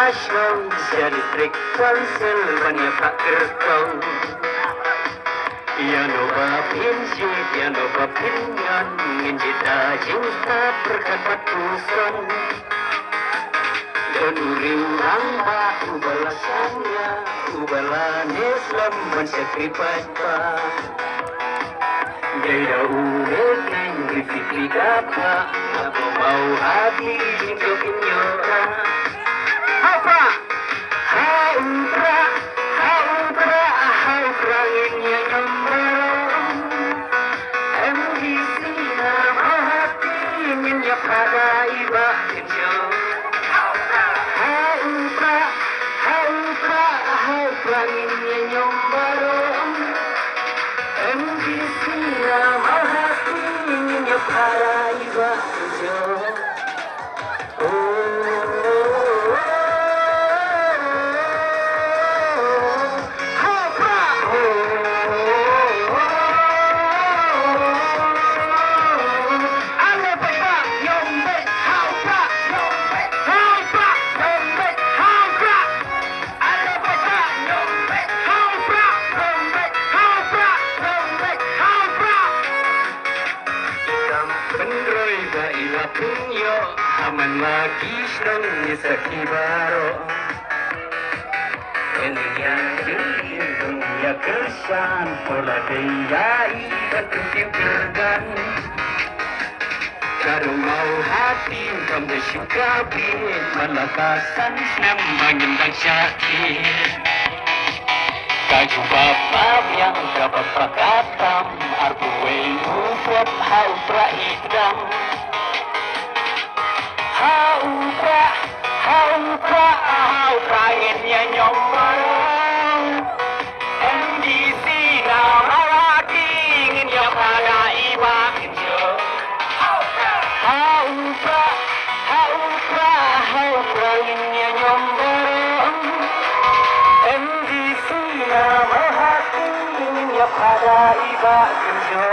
nasional sia distrik Pennsylvania Pak Kerkau. Ya no bapin si ya no bapin ngan ngin cinta berkat batusan. Dan urang ba ubalasannya ubalan Islam mensacrifice pa. Gaya ulit nang dipikli kapa apa mau hati hidup inyora. Apa? Haupra innya nyombrong. MDC nama hati inya pada iba inyo. Haupra innya nyombrong. MDC nama hati inya pada iba inyo. Penroy ba ilapunyo haman lagi sedang nisaki baro. Enya dunia kesan pola deyai bertutim tergan. Karo mau hati kamu suka bin malakasan senam mengendang syakir. Kaju bapam yang dapat pakatam arbuwe ufop haupra idam. Haupra innya nyombrong. MDC nama lagi innya pada iba inyo. Haupra innya nyombrong. MDC nama hati innya pada iba inyo.